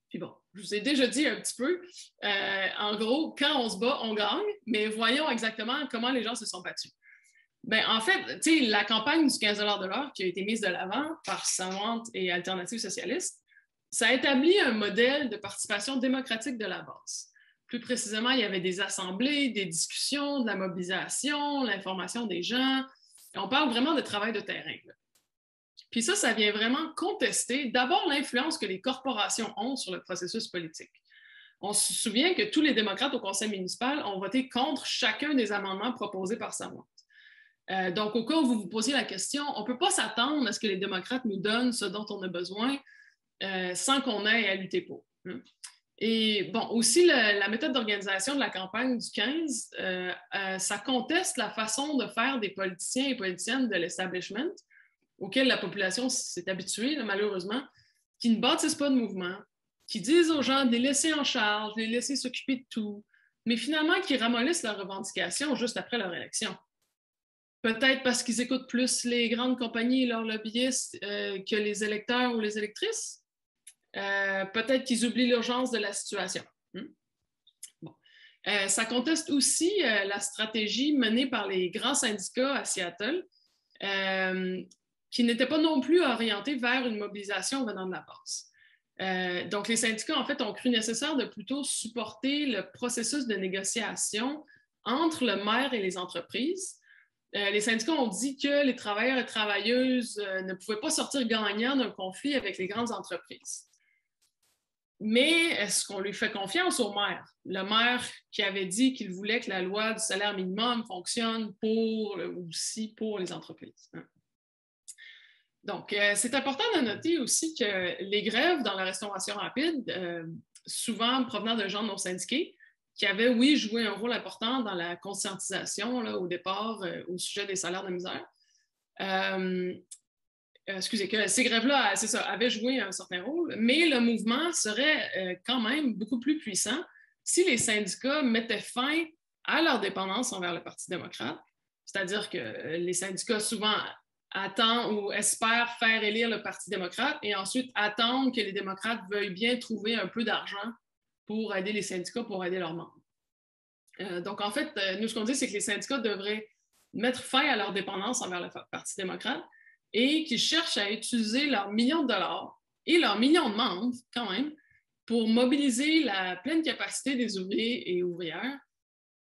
Puis bon, je vous ai déjà dit un petit peu, en gros, quand on se bat, on gagne, mais voyons exactement comment les gens se sont battus. Bien, en fait, tu sais, la campagne du 15 de l'heure qui a été mise de l'avant par Savant et Alternatives socialistes, ça a établi un modèle de participation démocratique de la base. Plus précisément, il y avait des assemblées, des discussions, de la mobilisation, l'information des gens. Et on parle vraiment de travail de terrain, là. Puis ça vient vraiment contester d'abord l'influence que les corporations ont sur le processus politique. On se souvient que tous les démocrates au conseil municipal ont voté contre chacun des amendements proposés par Savant. Donc, au cas où vous vous posiez la question, on ne peut pas s'attendre à ce que les démocrates nous donnent ce dont on a besoin sans qu'on ait à lutter pour. Et bon, aussi, la méthode d'organisation de la campagne du 15, ça conteste la façon de faire des politiciens et politiciennes de l'establishment auquel la population s'est habituée, là, malheureusement, qui ne bâtissent pas de mouvement, qui disent aux gens de les laisser en charge, de les laisser s'occuper de tout, mais finalement qui ramollissent leurs revendications juste après leur élection. Peut-être parce qu'ils écoutent plus les grandes compagnies et leurs lobbyistes que les électeurs ou les électrices. Peut-être qu'ils oublient l'urgence de la situation. Bon. Ça conteste aussi la stratégie menée par les grands syndicats à Seattle, qui n'était pas non plus orienté vers une mobilisation venant de la base. Donc, les syndicats, en fait, ont cru nécessaire de plutôt supporter le processus de négociation entre le maire et les entreprises. Les syndicats ont dit que les travailleurs et travailleuses ne pouvaient pas sortir gagnants d'un conflit avec les grandes entreprises. Mais est-ce qu'on lui fait confiance au maire? Le maire qui avait dit qu'il voulait que la loi du salaire minimum fonctionne aussi pour les entreprises. Donc, c'est important de noter aussi que les grèves dans la restauration rapide, souvent provenant de gens non syndiqués, qui avaient, oui, joué un rôle important dans la conscientisation là, au départ au sujet des salaires de misère. Excusez, que ces grèves-là, c'est ça, avaient joué un certain rôle, mais le mouvement serait quand même beaucoup plus puissant si les syndicats mettaient fin à leur dépendance envers le Parti démocrate. C'est-à-dire que les syndicats souvent attendent ou espèrent faire élire le Parti démocrate et ensuite attendent que les démocrates veuillent bien trouver un peu d'argent pour aider les syndicats, pour aider leurs membres. Donc, en fait, nous, ce qu'on dit, c'est que les syndicats devraient mettre fin à leur dépendance envers le Parti démocrate et qu'ils cherchent à utiliser leurs millions de dollars et leurs millions de membres, quand même, pour mobiliser la pleine capacité des ouvriers et ouvrières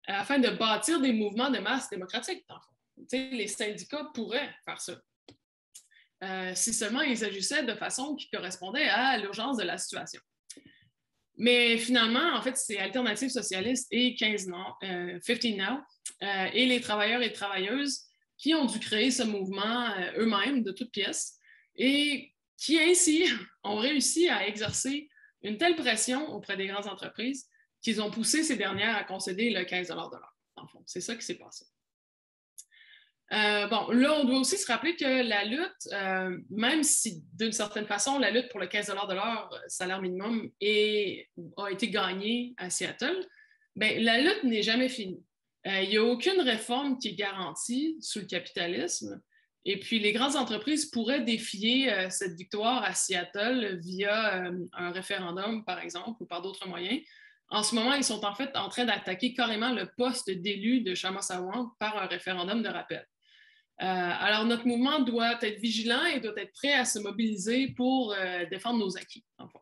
afin de bâtir des mouvements de masse démocratiques, dans le fond. Les syndicats pourraient faire ça. Si seulement ils agissaient de façon qui correspondait à l'urgence de la situation. Mais finalement, en fait, c'est Alternative socialiste et 15 Now, et les travailleurs et travailleuses qui ont dû créer ce mouvement eux-mêmes de toutes pièces et qui ainsi ont réussi à exercer une telle pression auprès des grandes entreprises qu'ils ont poussé ces dernières à concéder le 15 $ de l'heure. Dans le fond, c'est ça qui s'est passé. Bon, là, on doit aussi se rappeler que la lutte, même si d'une certaine façon, la lutte pour le 15 $ de l'heure salaire minimum a été gagnée à Seattle, bien, la lutte n'est jamais finie. Il n'y a aucune réforme qui est garantie sous le capitalisme. Et puis, les grandes entreprises pourraient défier cette victoire à Seattle via un référendum, par exemple, ou par d'autres moyens. En ce moment, ils sont en fait en train d'attaquer carrément le poste d'élu de Shama-Sawant par un référendum de rappel. Alors, notre mouvement doit être vigilant et doit être prêt à se mobiliser pour défendre nos acquis, en fait.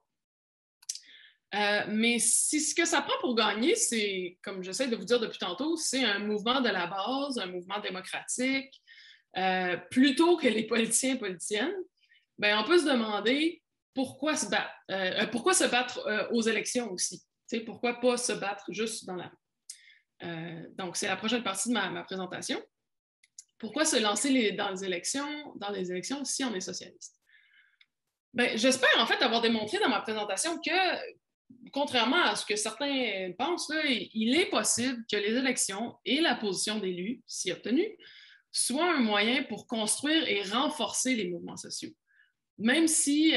Mais ce que ça prend pour gagner, c'est, comme j'essaie de vous dire depuis tantôt, c'est un mouvement de la base, un mouvement démocratique, plutôt que les politiciens et politiciennes. Bien, on peut se demander pourquoi se battre, aux élections aussi. T'sais, pourquoi pas se battre juste dans la rue? Donc, c'est la prochaine partie de ma présentation. Pourquoi se lancer dans les élections si on est socialiste? Bien, j'espère en fait avoir démontré dans ma présentation que, contrairement à ce que certains pensent, là, il est possible que les élections et la position d'élu, si obtenue, soient un moyen pour construire et renforcer les mouvements sociaux. Même si,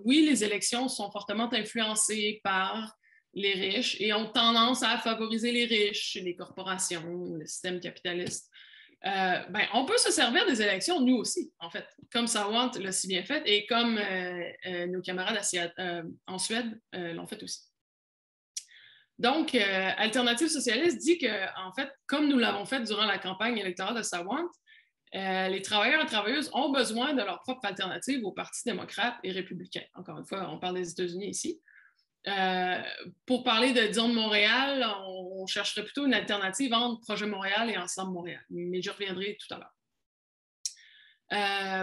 oui, les élections sont fortement influencées par les riches et ont tendance à favoriser les riches, les corporations, le système capitaliste. Ben, on peut se servir des élections, nous aussi, en fait, comme Sawant l'a si bien fait et comme nos camarades en Suède l'ont fait aussi. Donc, Alternative socialiste dit que, en fait, comme nous l'avons fait durant la campagne électorale de Sawant, les travailleurs et travailleuses ont besoin de leur propre alternative au Parti démocrate et républicain. Encore une fois, on parle des États-Unis ici. Pour parler de Montréal, on chercherait plutôt une alternative entre Projet Montréal et Ensemble Montréal, mais j'y reviendrai tout à l'heure.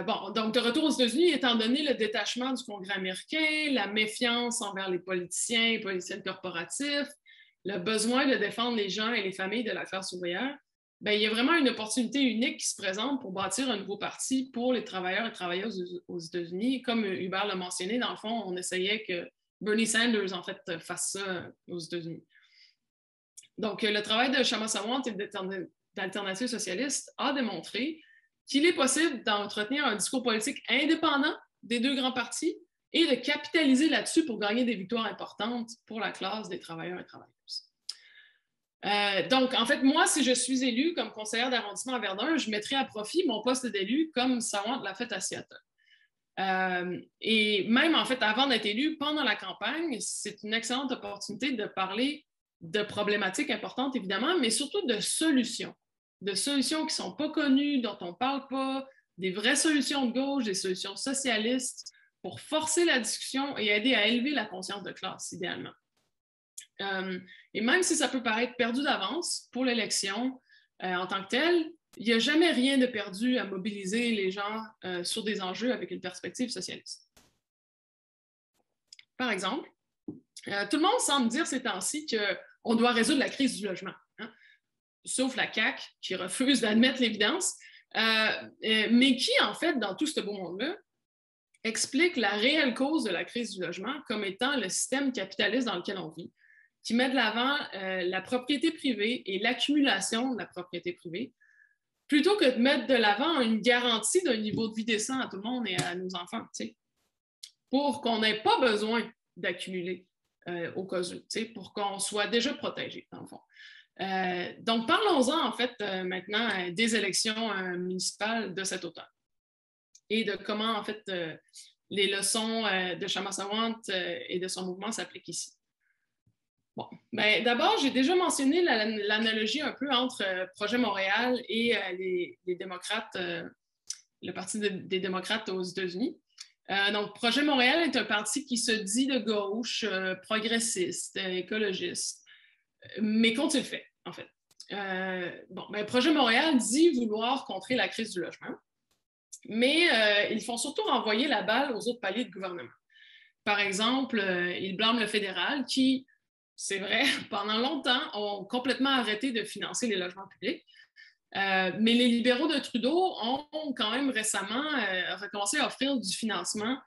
Bon, donc de retour aux États-Unis, étant donné le détachement du Congrès américain, la méfiance envers les politiciens et politiciennes corporatifs, le besoin de défendre les gens et les familles de la classe ouvrière, bien, il y a vraiment une opportunité unique qui se présente pour bâtir un nouveau parti pour les travailleurs et travailleuses aux États-Unis. Comme Hubert l'a mentionné, dans le fond, on essayait que Bernie Sanders, en fait, fasse ça aux États-Unis. Donc, le travail de Shama-Sawant et d'Alternative socialiste a démontré qu'il est possible d'entretenir un discours politique indépendant des deux grands partis et de capitaliser là-dessus pour gagner des victoires importantes pour la classe des travailleurs et travailleuses. Donc, en fait, moi, si je suis élue comme conseillère d'arrondissement à Verdun, je mettrai à profit mon poste d'élu comme Sawant l'a fait à Seattle. Et même, en fait, avant d'être élu, pendant la campagne, c'est une excellente opportunité de parler de problématiques importantes, évidemment, mais surtout de solutions qui ne sont pas connues, dont on ne parle pas, des vraies solutions de gauche, des solutions socialistes pour forcer la discussion et aider à élever la conscience de classe, idéalement. Et même si ça peut paraître perdu d'avance pour l'élection en tant que telle, il n'y a jamais rien de perdu à mobiliser les gens sur des enjeux avec une perspective socialiste. Par exemple, tout le monde semble dire ces temps-ci qu'on doit résoudre la crise du logement, hein? Sauf la CAQ qui refuse d'admettre l'évidence, mais qui, en fait, dans tout ce beau monde-là, explique la réelle cause de la crise du logement comme étant le système capitaliste dans lequel on vit, qui met de l'avant la propriété privée et l'accumulation de la propriété privée, plutôt que de mettre de l'avant une garantie d'un niveau de vie décent à tout le monde et à nos enfants, pour qu'on n'ait pas besoin d'accumuler au cas où, pour qu'on soit déjà protégé, dans le fond. Donc, parlons-en, en fait, maintenant des élections municipales de cet automne et de comment, en fait, les leçons de Kshama Sawant et de son mouvement s'appliquent ici. Bon, ben, d'abord, j'ai déjà mentionné l'analogie un peu entre Projet Montréal et les démocrates, le Parti des démocrates aux États-Unis. Donc, Projet Montréal est un parti qui se dit de gauche, progressiste, écologiste. Mais qu'ont-ils fait, en fait? Ben, Projet Montréal dit vouloir contrer la crise du logement, mais ils font surtout renvoyer la balle aux autres paliers de gouvernement. Par exemple, ils blâment le fédéral qui, c'est vrai, pendant longtemps, ont complètement arrêté de financer les logements publics. Mais les libéraux de Trudeau ont quand même récemment recommencé à offrir du financement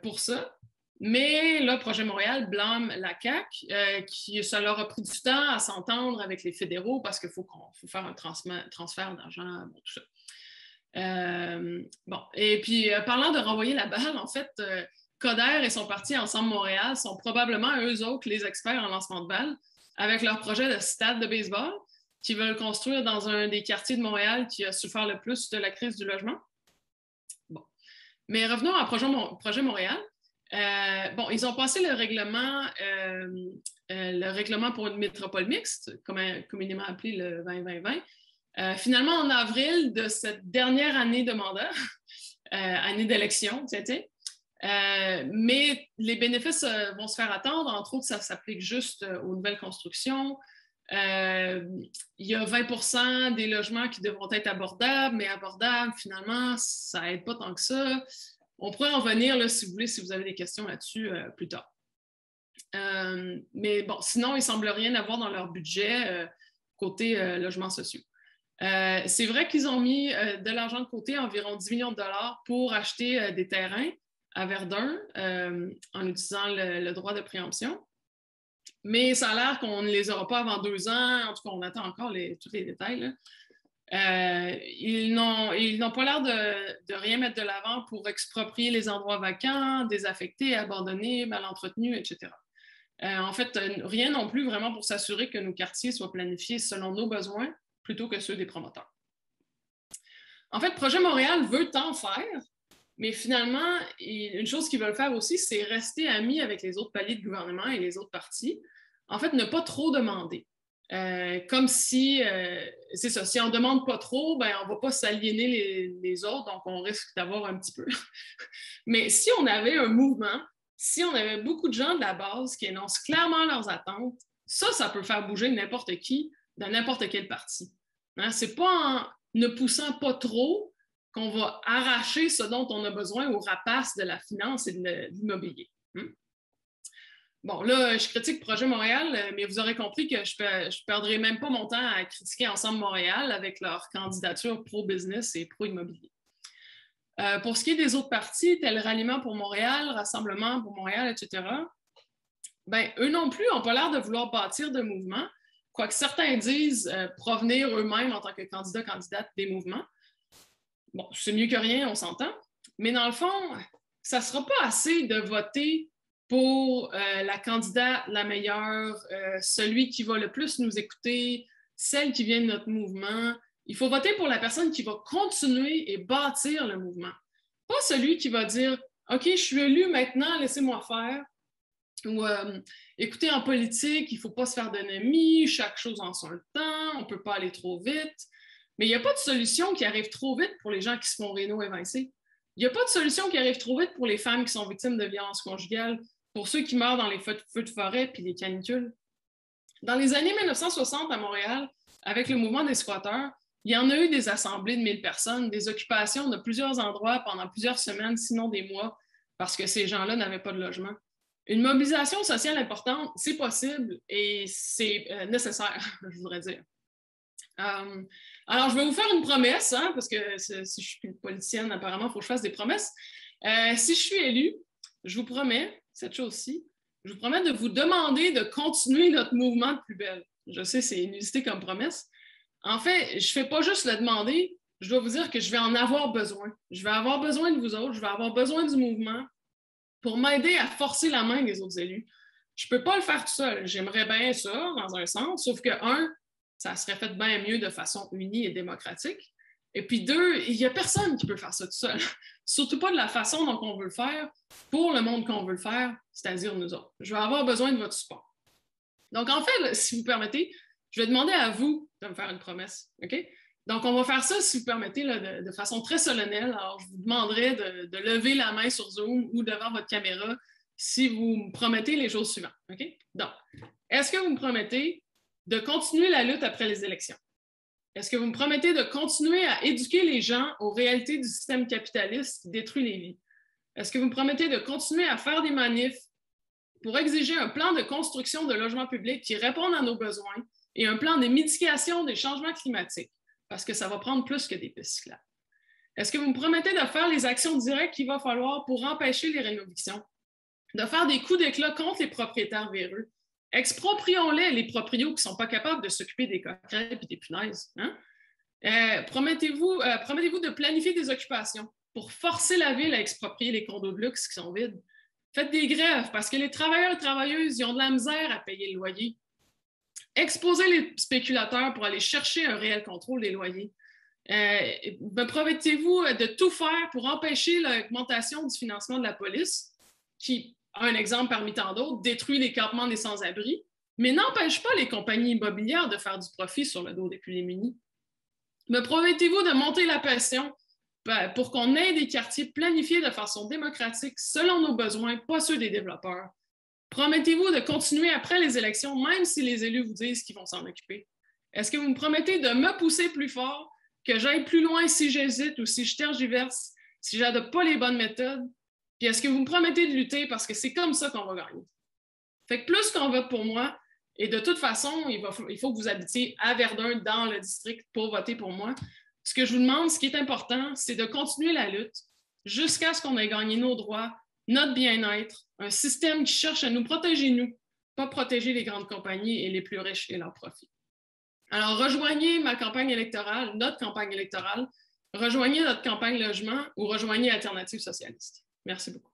pour ça. Mais là, Projet Montréal blâme la CAQ, ça leur a pris du temps à s'entendre avec les fédéraux parce qu'il faut faire un transfert d'argent, bon, tout ça. Bon, et puis, parlant de renvoyer la balle, en fait, Coder et son parti Ensemble Montréal sont probablement eux autres les experts en lancement de balles avec leur projet de stade de baseball qu'ils veulent construire dans un des quartiers de Montréal qui a souffert le plus de la crise du logement. Bon. Mais revenons à Projet Montréal. Bon, ils ont passé le règlement pour une métropole mixte, communément appelé le 20-20-20. Finalement, en avril de cette dernière année de mandat, année d'élection, mais les bénéfices vont se faire attendre. Entre autres, ça s'applique juste aux nouvelles constructions. Il y a 20% des logements qui devront être abordables, mais abordables, finalement, ça n'aide pas tant que ça. On pourrait en venir, là, si vous voulez, si vous avez des questions là-dessus plus tard. Mais bon, sinon, il ne semble rien avoir dans leur budget côté logements sociaux. C'est vrai qu'ils ont mis de l'argent de côté, environ 10 millions de dollars, pour acheter des terrains à Verdun en utilisant le droit de préemption. Mais ça a l'air qu'on ne les aura pas avant 2 ans. En tout cas, on attend encore tous les détails, là. Ils n'ont pas l'air de rien mettre de l'avant pour exproprier les endroits vacants, désaffectés, abandonnés, mal entretenus, etc. En fait, rien non plus vraiment pour s'assurer que nos quartiers soient planifiés selon nos besoins plutôt que ceux des promoteurs. En fait, Projet Montréal veut tant faire, mais finalement, une chose qu'ils veulent faire aussi, c'est rester amis avec les autres paliers de gouvernement et les autres partis. En fait, ne pas trop demander. Comme si, c'est ça, si on ne demande pas trop, ben, on ne va pas s'aliéner les autres, donc on risque d'avoir un petit peu. Mais si on avait un mouvement, si on avait beaucoup de gens de la base qui énoncent clairement leurs attentes, ça peut faire bouger n'importe qui dans n'importe quel parti. Hein? Ce n'est pas en ne poussant pas trop qu'on va arracher ce dont on a besoin aux rapaces de la finance et de l'immobilier. Bon, là, je critique Projet Montréal, mais vous aurez compris que je ne perdrai même pas mon temps à critiquer Ensemble Montréal avec leur candidature pro-business et pro-immobilier. Pour ce qui est des autres partis, tels Ralliement pour Montréal, Rassemblement pour Montréal, etc., ben, eux non plus n'ont pas l'air de vouloir bâtir de mouvements, quoique certains disent provenir eux-mêmes en tant que candidats-candidates des mouvements. Bon, c'est mieux que rien, on s'entend, mais dans le fond, ça ne sera pas assez de voter pour la candidate la meilleure, celui qui va le plus nous écouter, celle qui vient de notre mouvement. Il faut voter pour la personne qui va continuer et bâtir le mouvement. Pas celui qui va dire « OK, je suis élu maintenant, laissez-moi faire ». Ou écoutez, en politique, il ne faut pas se faire d'ennemis, chaque chose en son temps, on ne peut pas aller trop vite. Mais il n'y a pas de solution qui arrive trop vite pour les gens qui se font réno évincés. Il n'y a pas de solution qui arrive trop vite pour les femmes qui sont victimes de violences conjugales, pour ceux qui meurent dans les feux de forêt puis les canicules. Dans les années 1960 à Montréal, avec le mouvement des squatteurs, il y en a eu des assemblées de 1000 personnes, des occupations de plusieurs endroits pendant plusieurs semaines, sinon des mois, parce que ces gens-là n'avaient pas de logement. Une mobilisation sociale importante, c'est possible et c'est nécessaire, je voudrais dire. Alors, je vais vous faire une promesse, hein, parce que si je suis politicienne, apparemment, il faut que je fasse des promesses. Si je suis élue, je vous promets cette chose-ci, je vous promets de vous demander de continuer notre mouvement de plus belle. Je sais, c'est inusité comme promesse. En fait, je ne fais pas juste le demander, je dois vous dire que je vais en avoir besoin. Je vais avoir besoin de vous autres, je vais avoir besoin du mouvement pour m'aider à forcer la main des autres élus. Je ne peux pas le faire tout seul. J'aimerais bien ça, dans un sens, sauf que, ça serait fait bien mieux de façon unie et démocratique. Et puis 2, il n'y a personne qui peut faire ça tout seul. Surtout pas de la façon dont on veut le faire, pour le monde qu'on veut le faire, c'est-à-dire nous autres. Je vais avoir besoin de votre support. Donc, en fait, si vous permettez, je vais demander à vous de me faire une promesse. OK? Donc, on va faire ça, si vous permettez, là, de façon très solennelle. Alors, je vous demanderai de lever la main sur Zoom ou devant votre caméra si vous me promettez les choses suivantes. OK? Donc, est-ce que vous me promettez de continuer la lutte après les élections? Est-ce que vous me promettez de continuer à éduquer les gens aux réalités du système capitaliste qui détruit les vies? Est-ce que vous me promettez de continuer à faire des manifs pour exiger un plan de construction de logements publics qui répondent à nos besoins et un plan de mitigation des changements climatiques? Parce que ça va prendre plus que des pistes cyclables. Est-ce que vous me promettez de faire les actions directes qu'il va falloir pour empêcher les rénovictions? De faire des coups d'éclat contre les propriétaires véreux? Exproprions-les, les proprios qui ne sont pas capables de s'occuper des coquerelles et des punaises. Hein? Promettez-vous de planifier des occupations pour forcer la ville à exproprier les condos de luxe qui sont vides. Faites des grèves parce que les travailleurs et travailleuses ils ont de la misère à payer le loyer. Exposez les spéculateurs pour aller chercher un réel contrôle des loyers. Promettez-vous de tout faire pour empêcher l'augmentation du financement de la police, qui, un exemple parmi tant d'autres, détruit les campements des sans-abri, mais n'empêche pas les compagnies immobilières de faire du profit sur le dos des plus démunis. Me promettez-vous de monter la pression pour qu'on ait des quartiers planifiés de façon démocratique selon nos besoins, pas ceux des développeurs? Promettez-vous de continuer après les élections, même si les élus vous disent qu'ils vont s'en occuper? Est-ce que vous me promettez de me pousser plus fort, que j'aille plus loin si j'hésite ou si je tergiverse, si je n'adopte pas les bonnes méthodes? Puis est-ce que vous me promettez de lutter parce que c'est comme ça qu'on va gagner? Fait que plus qu'on vote pour moi, et de toute façon, il faut que vous habitiez à Verdun, dans le district, pour voter pour moi. Ce que je vous demande, ce qui est important, c'est de continuer la lutte jusqu'à ce qu'on ait gagné nos droits, notre bien-être, un système qui cherche à nous protéger, nous, pas protéger les grandes compagnies et les plus riches et leurs profits. Alors, rejoignez ma campagne électorale, notre campagne électorale, rejoignez notre campagne logement ou rejoignez Alternative socialiste. Merci beaucoup.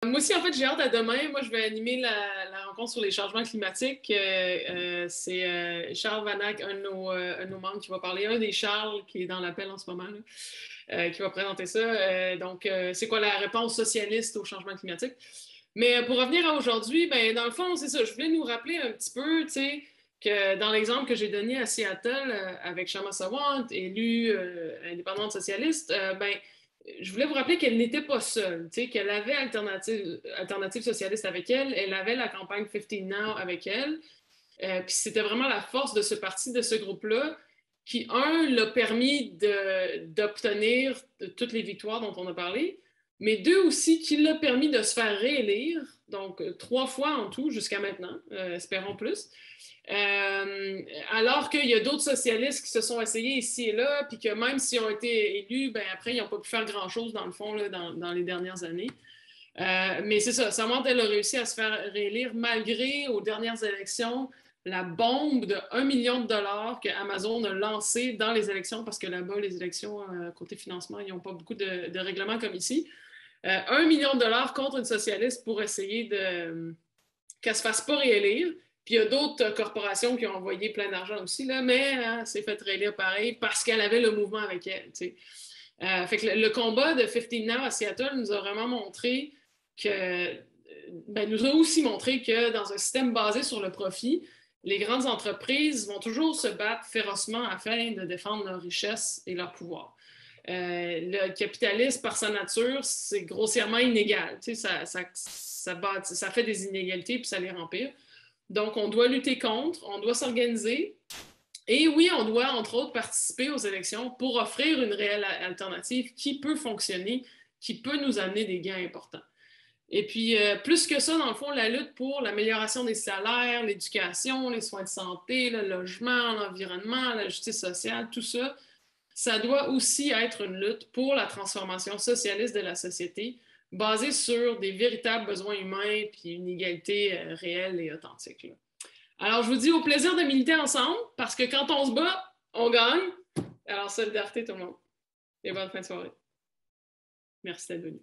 Moi aussi, en fait, j'ai hâte à demain. Moi, je vais animer la rencontre sur les changements climatiques. C'est Charles Vanack, un de nos membres, qui va parler. Un des Charles qui est dans l'appel en ce moment, là, qui va présenter ça. Donc, c'est quoi la réponse socialiste au changement climatique? Mais pour revenir à aujourd'hui, ben, dans le fond, c'est ça. Je voulais nous rappeler un petit peu, tu sais, que dans l'exemple que j'ai donné à Seattle avec Kshama Sawant, élue indépendante socialiste, ben, je voulais vous rappeler qu'elle n'était pas seule, qu'elle avait Alternative socialiste avec elle, elle avait la campagne 15 Now avec elle, puis c'était vraiment la force de ce parti, de ce groupe-là, qui, l'a permis d'obtenir toutes les victoires dont on a parlé, mais 2 aussi, qui l'a permis de se faire réélire, donc 3 fois en tout jusqu'à maintenant, espérons plus. Alors qu'il y a d'autres socialistes qui se sont essayés ici et là, puis que même s'ils ont été élus, ben après, ils n'ont pas pu faire grand-chose, dans le fond, là, dans les dernières années. Mais c'est ça, Sawant, elle a réussi à se faire réélire malgré, aux dernières élections, la bombe de 1 million de dollars que Amazon a lancé dans les élections, parce que là-bas, les élections, côté financement, ils n'ont pas beaucoup de règlements comme ici. 1 million de dollars contre une socialiste pour essayer qu'elle ne se fasse pas réélire. Puis il y a d'autres corporations qui ont envoyé plein d'argent aussi, là, mais c'est fait réélire pareil parce qu'elle avait le mouvement avec elle. Fait que le combat de 15 Now à Seattle nous a vraiment montré nous a aussi montré que dans un système basé sur le profit, les grandes entreprises vont toujours se battre férocement afin de défendre leur richesse et leur pouvoir. Le capitalisme, par sa nature, c'est grossièrement inégal. Tu sais, ça fait des inégalités puis ça les rend pires. Donc, on doit lutter contre, on doit s'organiser. Et oui, on doit, entre autres, participer aux élections pour offrir une réelle alternative qui peut fonctionner, qui peut nous amener des gains importants. Et puis, plus que ça, dans le fond, la lutte pour l'amélioration des salaires, l'éducation, les soins de santé, le logement, l'environnement, la justice sociale, tout ça, ça doit aussi être une lutte pour la transformation socialiste de la société, basée sur des véritables besoins humains puis une égalité réelle et authentique, là. Alors, je vous dis au plaisir de militer ensemble, parce que quand on se bat, on gagne. Alors, solidarité tout le monde. Et bonne fin de soirée. Merci d'être venu.